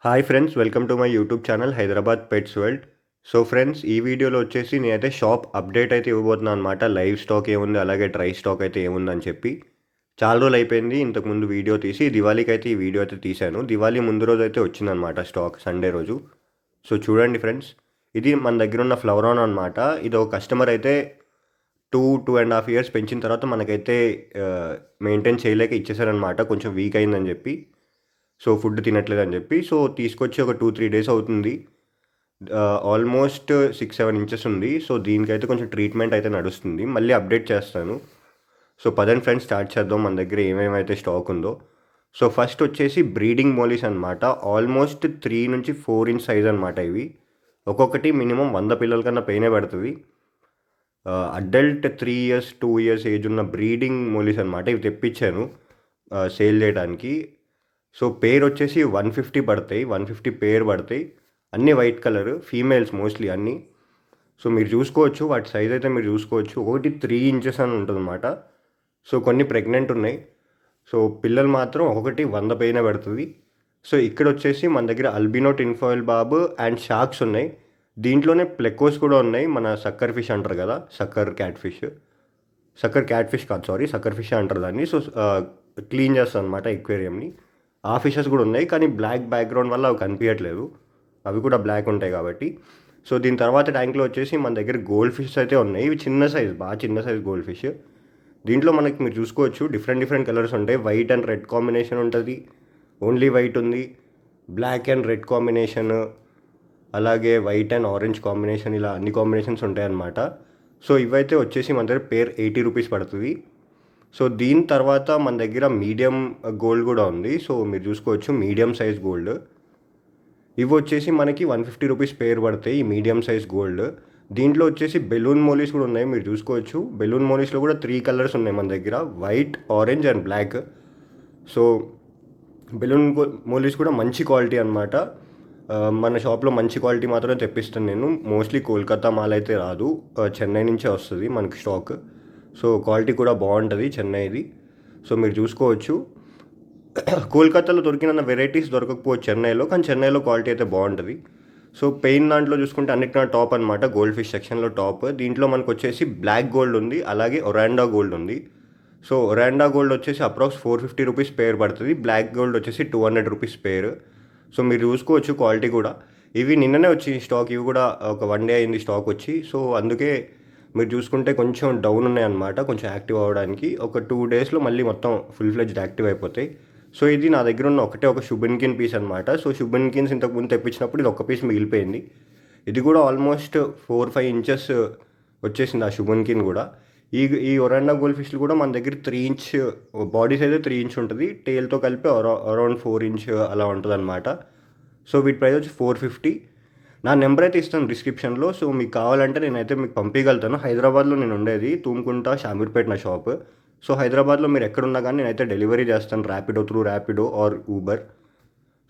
Hi friends, welcome to my YouTube channel Hyderabad pets world. So friends, ఈ వీడియోలో వచ్చేసి నేనైతే షాప్ అప్డేట్ అయితే ఇవ్వబోతున్నాను అనమాట. లైవ్ స్టాక్ ఏముంది, అలాగే డ్రై స్టాక్ అయితే ఏముందని చెప్పి. చాలా రోజులు అయిపోయింది ఇంతకుముందు వీడియో తీసి. దివాళీకి అయితే ఈ వీడియో అయితే తీశాను. దివాళీ ముందు రోజు అయితే వచ్చిందనమాట స్టాక్, సండే రోజు. సో చూడండి ఫ్రెండ్స్, ఇది మన దగ్గర ఉన్న ఫ్లవరాన్ అనమాట. ఇది ఒక కస్టమర్ అయితే 2.5 ఇయర్స్ పెంచిన తర్వాత మనకైతే మెయింటైన్ చేయలేక ఇచ్చేసారనమాట. కొంచెం వీక్ అయిందని చెప్పి, సో ఫుడ్ తినట్లేదని చెప్పి. సో తీసుకొచ్చి ఒక 2-3 డేస్ అవుతుంది. ఆల్మోస్ట్ 6-7 ఇంచెస్ ఉంది. సో దీనికైతే కొంచెం ట్రీట్మెంట్ అయితే నడుస్తుంది. మళ్ళీ అప్డేట్ చేస్తాను. సో పదండి ఫ్రెండ్స్, స్టార్ట్ చేద్దాం మన దగ్గర ఏమేమైతే స్టాక్ ఉందో. సో ఫస్ట్ వచ్చేసి బ్రీడింగ్ మోలీస్ అనమాట. ఆల్మోస్ట్ 3-4 ఇంచ్ సైజ్ అనమాట ఇవి. ఒక్కొక్కటి మినిమం 100 పిల్లల కన్నా పైనే పడుతుంది. అడల్ట్ 3 ఇయర్స్ 2 ఇయర్స్ ఏజ్ ఉన్న బ్రీడింగ్ మోలీస్ అనమాట. ఇవి తెప్పించాను సేల్ చేయడానికి. సో పేర్ వచ్చేసి 150 పడతాయి, 150 పేర్ పడతాయి. అన్నీ వైట్ కలర్, ఫీమేల్స్ మోస్ట్లీ అన్నీ. సో మీరు చూసుకోవచ్చు, వాటి సైజ్ అయితే మీరు చూసుకోవచ్చు. ఒకటి 3 ఇంచెస్ అని ఉంటుంది అనమాట. సో కొన్ని ప్రెగ్నెంట్ ఉన్నాయి. సో పిల్లలు మాత్రం ఒక్కొక్కటి 100 పైన పెడుతుంది. సో ఇక్కడ వచ్చేసి మన దగ్గర అల్బినో టిన్ఫాయిల్ బాబు అండ్ షార్క్స్ ఉన్నాయి. దీంట్లోనే ప్లెకోస్ కూడా ఉన్నాయి. మన సక్కర్ ఫిష్ అంటారు కదా, sucker cat fish. Sucker cat fish కాదు, సారీ, సక్కర్ ఫిష్ అంటారు దాన్ని. సో క్లీన్ చేస్తాను అనమాట ఎక్వేరియంని. ఆ ఫిషెస్ కూడా ఉన్నాయి, కానీ బ్లాక్ బ్యాక్గ్రౌండ్ వల్ల అవి కనిపించట్లేదు. అవి కూడా బ్లాక్ ఉంటాయి కాబట్టి. సో దీని తర్వాత ట్యాంక్లో వచ్చేసి మన దగ్గర గోల్డ్ ఫిష్ అయితే ఉన్నాయి. ఇవి చిన్న సైజ్, బాగా చిన్న సైజ్ గోల్డ్ ఫిష్. దీంట్లో మనకి మీరు చూసుకోవచ్చు డిఫరెంట్ కలర్స్ ఉంటాయి. వైట్ అండ్ రెడ్ కాంబినేషన్ ఉంటుంది, ఓన్లీ వైట్ ఉంది, బ్లాక్ అండ్ రెడ్ కాంబినేషన్, అలాగే వైట్ అండ్ ఆరెంజ్ కాంబినేషన్, ఇలా అన్ని కాంబినేషన్స్ ఉంటాయన్నమాట. సో ఇవైతే వచ్చేసి మన దగ్గర పేర్ 80 రూపీస్ పడుతుంది. సో దీని తర్వాత మన దగ్గర మీడియం గోల్డ్ కూడా ఉంది. సో మీరు చూసుకోవచ్చు మీడియం సైజ్ గోల్డ్. ఇవి వచ్చేసి మనకి 150 రూపీస్ పేర్ పడతాయి, ఈ మీడియం సైజ్ గోల్డ్. దీంట్లో వచ్చేసి బెలూన్ మోలీస్ కూడా ఉన్నాయి, మీరు చూసుకోవచ్చు. బెలూన్ మోలీస్లో కూడా 3 కలర్స్ ఉన్నాయి మన దగ్గర, white, orange and black. So balloon mollies కూడా మంచి క్వాలిటీ అనమాట. మన షాప్లో మంచి క్వాలిటీ మాత్రమే తెప్పిస్తాను నేను. మోస్ట్లీ కోల్కతా మాల్ అయితే రాదు, చెన్నై నుంచే వస్తుంది మనకి స్టాక్. సో క్వాలిటీ కూడా బాగుంటుంది చెన్నైది. సో మీరు చూసుకోవచ్చు. కోల్కతాలో దొరికిన వెరైటీస్ దొరకకపోవచ్చు చెన్నైలో, కానీ చెన్నైలో క్వాలిటీ అయితే బాగుంటుంది. సో పెయిన్ దాంట్లో చూసుకుంటే అన్నిటికన్నా టాప్ అనమాట, గోల్డ్ ఫిష్ సెక్షన్లో టాప్. దీంట్లో మనకు వచ్చేసి బ్లాక్ గోల్డ్ ఉంది, అలాగే ఒరాండా గోల్డ్ ఉంది. సో ఒరాండా గోల్డ్ వచ్చేసి అప్రాక్స్ 450 రూపీస్ పేర్ పడుతుంది. బ్లాక్ గోల్డ్ వచ్చేసి 200 రూపీస్ పేర్. సో మీరు చూసుకోవచ్చు క్వాలిటీ కూడా. ఇవి నిన్ననే వచ్చి స్టాక్, ఇవి కూడా ఒక 1 డే అయింది స్టాక్ వచ్చి. సో అందుకే మీరు చూసుకుంటే కొంచెం డౌన్ ఉన్నాయన్నమాట, కొంచెం యాక్టివ్ అవ్వడానికి. ఒక 2 డేస్లో మళ్ళీ మొత్తం ఫుల్ ఫ్లెడ్జ్డ్ యాక్టివ్ అయిపోతాయి. సో ఇది నా దగ్గర ఉన్న ఒక షుబెన్కిన్ పీస్ అనమాట. సో షుబెన్కిన్స్ ఇంతకుముందు తెప్పించినప్పుడు ఇది ఒక పీస్ మిగిలిపోయింది. ఇది కూడా ఆల్మోస్ట్ 4-5 ఇంచెస్ వచ్చేసింది ఆ షుబెన్కిన్ కూడా. ఈ ఈ ఒరాండా గోల్డ్ ఫిష్లు కూడా మన దగ్గర 3 ఇంచ్ బాడీస్ అయితే 3 ఇంచ్ ఉంటుంది, టేల్తో కలిపి అరౌండ్ 4 ఇంచ్ అలా ఉంటుంది అనమాట. సో వీటి ప్రైస్ వచ్చి 450. నా నెంబర్ అయితే ఇస్తాను డిస్క్రిప్షన్లో. సో మీకు కావాలంటే నేనైతే మీకు పంపించగలుగుతాను. హైదరాబాద్లో నేను ఉండేది, తూముకుంటా, షామీర్పేట నా షాప్. సో హైదరాబాద్లో మీరు ఎక్కడున్నా కానీ నేనైతే డెలివరీ చేస్తాను, Rapido or Uber.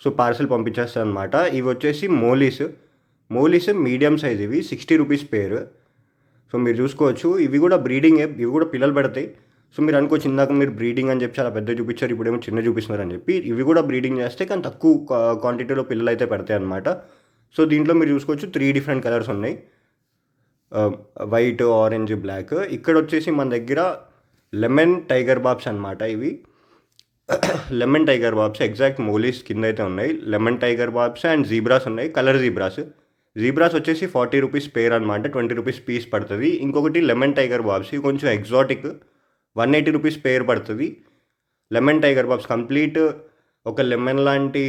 So parcel పంపించేస్తాను అనమాట. ఇవి వచ్చేసి మోలీస్ మీడియం సైజ్, ఇవి 60 రూపీస్ పేర్. సో మీరు చూసుకోవచ్చు. ఇవి కూడా బ్రీడింగే, ఇవి కూడా పిల్లలు పెడతాయి. సో మీరు అనుకోవచ్చు ఇందాక మీరు బ్రీడింగ్ అని చెప్పి చాలా పెద్ద చూపించారు, ఇప్పుడేమో చిన్న చూపిస్తున్నారు అని చెప్పి. ఇవి కూడా బ్రీడింగ్ చేస్తే, కానీ తక్కువ క్వాంటిటీలో పిల్లలు అయితే పెడతాయి అనమాట. సో దీంట్లో మీరు చూసుకోవచ్చు 3 డిఫరెంట్ కలర్స్ ఉన్నాయి, వైట్, ఆరెంజ్, బ్లాక్. ఇక్కడ వచ్చేసి మన దగ్గర లెమన్ టైగర్ బాబ్స్ అనమాట ఇవి. Lemon tiger barbs exact mollies కింద అయితే ఉన్నాయి. Lemon tiger barbs and zebras ఉన్నాయి, కలర్ జీబ్రాస్ వచ్చేసి 40 రూపీస్ పేర్ అనమాట, 20 రూపీస్ పీస్ పడుతుంది. ఇంకొకటి లెమన్ టైగర్ బాబ్స్, ఇవి కొంచెం ఎగ్జాటిక్, 180 రూపీస్ పేర్ పడుతుంది. లెమన్ టైగర్ బాబ్స్ కంప్లీట్ ఒక లెమన్ లాంటి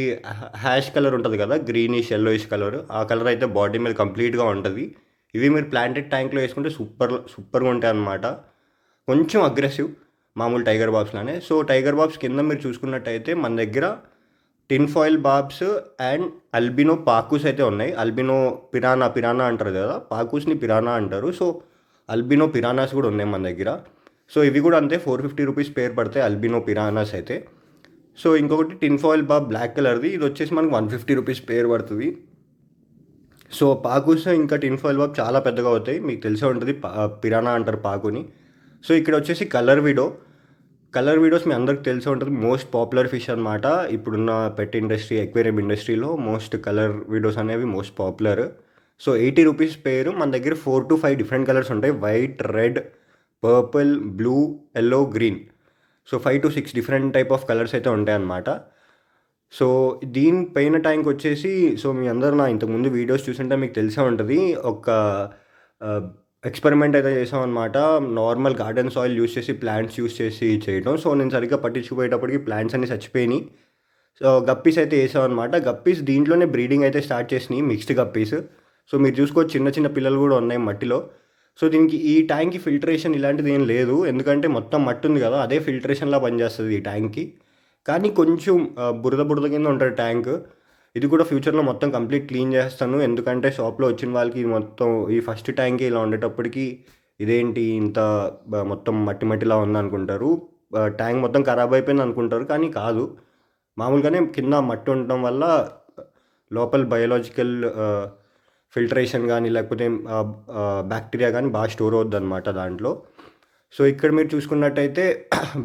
హ్యాష్ కలర్ ఉంటుంది కదా, గ్రీనిష్ ఎల్లోయిష్ కలర్, ఆ కలర్ అయితే బాడీ మీద కంప్లీట్గా ఉంటుంది. ఇవి మీరు ప్లాంటెడ్ ట్యాంక్లో వేసుకుంటే సూపర్గా ఉంటాయి అన్నమాట. కొంచెం అగ్రెసివ్, మామూలు టైగర్ బాబ్స్లానే. సో టైగర్ బాబ్స్ కింద మీరు చూసుకున్నట్టయితే మన దగ్గర టిన్ ఫాయిల్ బాబ్స్ అండ్ అల్బినో పాకూస్ అయితే ఉన్నాయి. అల్బినో పిరానా అంటారు కదా, పాకూస్ని పిరానా అంటారు. సో అల్బినో పిరానాస్ కూడా ఉన్నాయి మన దగ్గర. సో ఇవి కూడా అంతే, 450 రూపీస్ పేర్ పడతాయి అల్బినో పిరానాస్ అయితే. సో ఇంకొకటి టిన్ ఫాయిల్ బాబ్ బ్లాక్ కలర్ది, ఇది వచ్చేసి మనకు 150 రూపీస్ పేర్ పడుతుంది. సో పాకూస్ ఇంకా టిన్ ఫాయిల్ బాబ్ చాలా పెద్దగా అవుతాయి, మీకు తెలిసే ఉంటుంది, పిరానా అంటారు పాకుని. సో ఇక్కడ వచ్చేసి కలర్ విడో, కలర్ వీడియోస్ మీ అందరికి తెలిసే ఉంటుంది. మోస్ట్ పాపులర్ ఫిష్ అనమాట. ఇప్పుడున్న పెట్ ఇండస్ట్రీ, ఎక్వేరియం ఇండస్ట్రీలో మోస్ట్ కలర్ వీడియోస్ అనేవి మోస్ట్ పాపులర్. సో 80 రూపీస్ పేరు. మన దగ్గర 4 to 5 డిఫరెంట్ కలర్స్ ఉంటాయి. White, red, purple, blue, yellow, green. So 5 to 6 different type of colours అయితే ఉంటాయన్నమాట. సో దీని పైన ట్యాంక్ వచ్చేసి, సో మీ అందరూ నా ఇంతకుముందు వీడియోస్ చూసుంటే మీకు తెలిసే ఉంటుంది. ఒక ఎక్స్పెరిమెంట్ అయితే చేసామన్నమాట. నార్మల్ గార్డెన్ సాయిల్ యూస్ చేసి, ప్లాంట్స్ యూస్ చేసి చేయడం. సో నేను సరిగ్గా పట్టించుకుపోయేటప్పటికి ప్లాంట్స్ అన్ని చచ్చిపోయినాయి. సో గప్పీస్ అయితే వేసామన్నమాట. గప్పీస్ దీంట్లోనే బ్రీడింగ్ అయితే స్టార్ట్ చేసినాయి, మిక్స్డ్ గప్పీస్. సో మీరు చూసుకోవచ్చు, చిన్న చిన్న పిల్లలు కూడా ఉన్నాయి మట్టిలో. సో దీనికి ఈ ట్యాంక్కి ఫిల్టరేషన్ ఇలాంటిది ఏం లేదు, ఎందుకంటే మొత్తం మట్టి ఉంది కదా, అదే ఫిల్టరేషన్లా పనిచేస్తుంది ఈ ట్యాంక్కి. కానీ కొంచెం బురద బురద కింద ఉంటుంది ట్యాంక్. ఇది కూడా ఫ్యూచర్లో మొత్తం కంప్లీట్ క్లీన్ చేస్తాను, ఎందుకంటే షాప్లో వచ్చిన వాళ్ళకి ఇది మొత్తం ఈ ఫస్ట్ ట్యాంక్ ఇలా ఉండేటప్పటికి ఇదేంటి ఇంత మొత్తం మట్టి మట్టిలా ఉంది అనుకుంటారు. ట్యాంక్ మొత్తం ఖరాబ్ అయిపోయింది అనుకుంటారు, కానీ కాదు. మామూలుగానే కింద మట్టి ఉండటం వల్ల లోపల బయోలాజికల్ ఫిల్టరేషన్ కానీ లేకపోతే బ్యాక్టీరియా కానీ బాగా స్టోర్ అవుద్ది అనమాట దాంట్లో. సో ఇక్కడ మీరు చూసుకున్నట్టయితే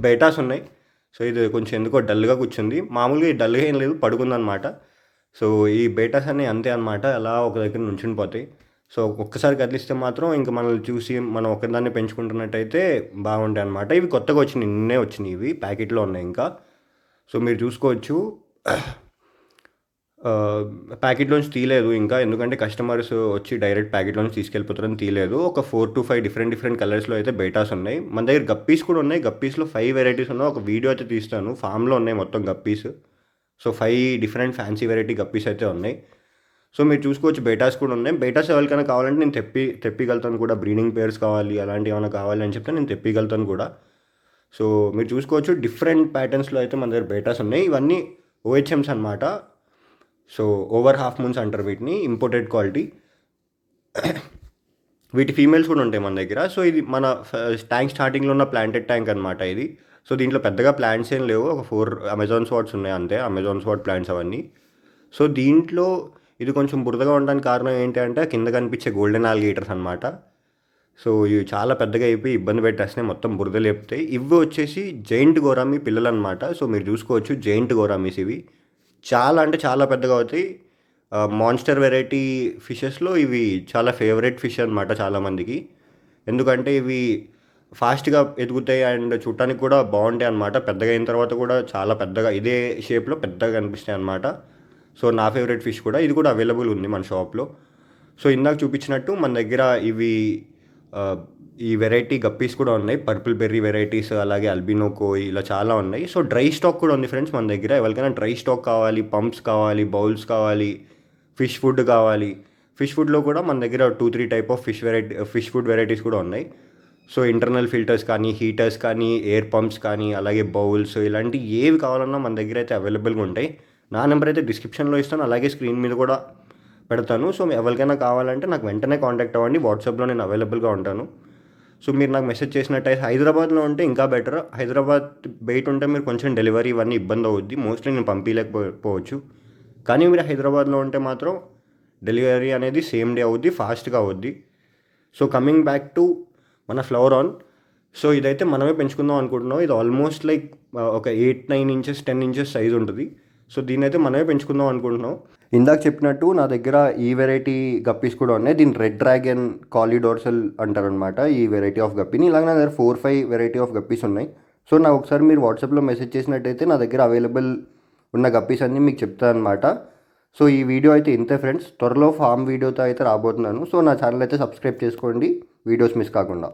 బేటాస్ ఉన్నాయి. సో ఇది కొంచెం ఎందుకో డల్గా కూర్చుంది. మామూలుగా ఈ డల్గా ఏం లేదు, పడుకుందనమాట. సో ఈ బేటాస్ అన్నీ అంతే అనమాట, అలా ఒక దగ్గర నుంచుని పోతాయి. సో ఒక్కసారి కదిలిస్తే మాత్రం ఇంకా మనల్ని చూసి మనం ఒకదాన్ని పెంచుకుంటున్నట్టయితే బాగుంటాయి అనమాట. ఇవి కొత్తగా వచ్చినాయి, నిన్నే వచ్చినాయి, ఇవి ప్యాకెట్లో ఉన్నాయి ఇంకా. సో మీరు చూసుకోవచ్చు, ప్యాకెట్లోంచి తీయలేదు ఇంకా, ఎందుకంటే కస్టమర్స్ వచ్చి డైరెక్ట్ ప్యాకెట్లోంచి తీసుకెళ్ళిపోతారని తీయలేదు. ఒక 4 to 5 డిఫరెంట్ కలర్స్లో అయితే బేటాస్ ఉన్నాయి. మన దగ్గర గప్పీస్ కూడా ఉన్నాయి. గప్పీస్లో 5 వెరైటీస్ ఉన్నాయి. ఒక వీడియో అయితే తీస్తాను, ఫామ్లో ఉన్నాయి మొత్తం guppies. So 5 different fancy variety guppies అయితే ఉన్నాయి. సో మీరు చూసుకోవచ్చు, బేటాస్ కూడా ఉన్నాయి. బేటాస్ ఎవరికైనా కావాలంటే నేను తెప్పిగలుగుతాను కూడా. బ్రీడింగ్ పేర్స్ కావాలి, అలాంటివి ఏమైనా కావాలి అని చెప్తే నేను తెప్పిగలుగుతాను కూడా. సో మీరు చూసుకోవచ్చు, డిఫరెంట్ ప్యాటర్న్స్లో అయితే మన దగ్గర బేటాస్ ఉన్నాయి. ఇవన్నీ OHMs అనమాట. సో ఓవర్ హాఫ్ మూన్స్ అంటారు వీటిని, ఇంపోర్టెడ్ క్వాలిటీ. వీటి ఫీమేల్స్ కూడా ఉంటాయి మన దగ్గర. సో ఇది మన ట్యాంక్ స్టార్టింగ్లో ఉన్న ప్లాంటెడ్ ట్యాంక్ అనమాట ఇది. సో దీంట్లో పెద్దగా ప్లాంట్స్ ఏం లేవు, ఒక 4 అమెజాన్ స్వాట్స్ ఉన్నాయి అంతే, అమెజాన్ స్వాట్ ప్లాంట్స్ అవన్నీ. సో దీంట్లో ఇది కొంచెం బురదగా ఉండడానికి కారణం ఏంటి అంటే కింద కనిపించే గోల్డెన్ ఆల్లిగేటర్స్ అనమాట. సో ఇవి చాలా పెద్దగా అయిపోయి ఇబ్బంది పెట్టేస్తున్నాయి, మొత్తం బురద లేపుతాయి. ఇవి వచ్చేసి జైంట్ గోరామి పిల్లలు అనమాట. సో మీరు చూసుకోవచ్చు, జైంట్ గోరామీస్ ఇవి చాలా అంటే చాలా పెద్దగా అవుతాయి. మాన్స్టర్ వెరైటీ ఫిషెస్లో ఇవి చాలా ఫేవరెట్ ఫిష్ అనమాట చాలామందికి, ఎందుకంటే ఇవి ఫాస్ట్గా ఎదుగుతాయి అండ్ చూడటానికి కూడా బాగుంటాయి అనమాట. పెద్దగా అయిన తర్వాత కూడా చాలా పెద్దగా ఇదే షేప్లో పెద్దగా కనిపిస్తాయి అనమాట. సో నా ఫేవరెట్ ఫిష్ కూడా, ఇది కూడా అవైలబుల్ ఉంది మన షాప్లో. సో ఇందాక చూపించినట్టు మన దగ్గర ఇవి ఈ వెరైటీ గప్పీస్ కూడా ఉన్నాయి, పర్పుల్ బెర్రీ వెరైటీస్, అలాగే అల్బినో కోయ్, ఇలా చాలా ఉన్నాయి. సో డ్రై స్టాక్ కూడా ఉంది ఫ్రెండ్స్ మన దగ్గర. ఎవరికైనా డ్రై స్టాక్ కావాలి, పంప్స్ కావాలి, బౌల్స్ కావాలి, ఫిష్ ఫుడ్ కావాలి. ఫిష్ ఫుడ్లో కూడా మన దగ్గర 2-3 type of fish food varieties కూడా ఉన్నాయి. సో ఇంటర్నల్ ఫిల్టర్స్ కానీ, హీటర్స్ కానీ, ఎయిర్ పంప్స్ కానీ, అలాగే బౌల్స్, ఇలాంటి ఏవి కావాలన్నా మన దగ్గర అయితే అవైలబుల్గా ఉంటాయి. నా నెంబర్ అయితే డిస్క్రిప్షన్లో ఇస్తాను, అలాగే స్క్రీన్ మీద కూడా పెడతాను. సో ఎవరికైనా కావాలంటే నాకు వెంటనే కాంటాక్ట్ అవ్వండి, వాట్సాప్లో నేను అవైలబుల్గా ఉంటాను. సో మీరు నాకు మెసేజ్ చేసినట్టయితే, హైదరాబాద్లో ఉంటే ఇంకా బెటర్. హైదరాబాద్ బయట ఉంటే మీరు కొంచెం డెలివరీ ఇవన్నీ ఇబ్బంది అవుద్ది, మోస్ట్లీ నేను పంపించలేకపోవచ్చు. కానీ మీరు హైదరాబాద్లో ఉంటే మాత్రం డెలివరీ అనేది సేమ్ డే అవుద్ది, ఫాస్ట్గా అవుద్ది. సో కమింగ్ బ్యాక్ టు మన ఫ్లవర్ ఆన్. సో ఇదైతే మనమే పెంచుకుందాం అనుకుంటున్నాం. ఇది ఆల్మోస్ట్ లైక్ ఒక 8-9 ఇంచెస్ 10 ఇంచెస్ సైజ్ ఉంటుంది. సో దీని అయితే మనమే పెంచుకుందాం అనుకుంటున్నాం. ఇందాక చెప్పినట్టు నా దగ్గర ఈ వెరైటీ గప్పీస్ కూడా ఉన్నాయి. దీన్ని రెడ్ డ్రాగన్ కాలిడోర్సల్ అంటారనమాట ఈ వెరైటీ ఆఫ్ గప్పీని. ఇలాగ నా దగ్గర 4-5 వెరైటీ ఆఫ్ గప్పీస్ ఉన్నాయి. సో నాకు ఒకసారి మీరు వాట్సాప్లో మెసేజ్ చేసినట్టయితే నా దగ్గర అవైలబుల్ ఉన్న గప్పీస్ అన్నీ మీకు చెప్తాను అనమాట. సో ఈ వీడియో అయితే ఇంతే ఫ్రెండ్స్. త్వరలో ఫామ్ వీడియోతో అయితే రాబోతున్నాను. సో నా ఛానల్ అయితే సబ్స్క్రైబ్ చేసుకోండి, వీడియోస్ మిస్ కాకుండా.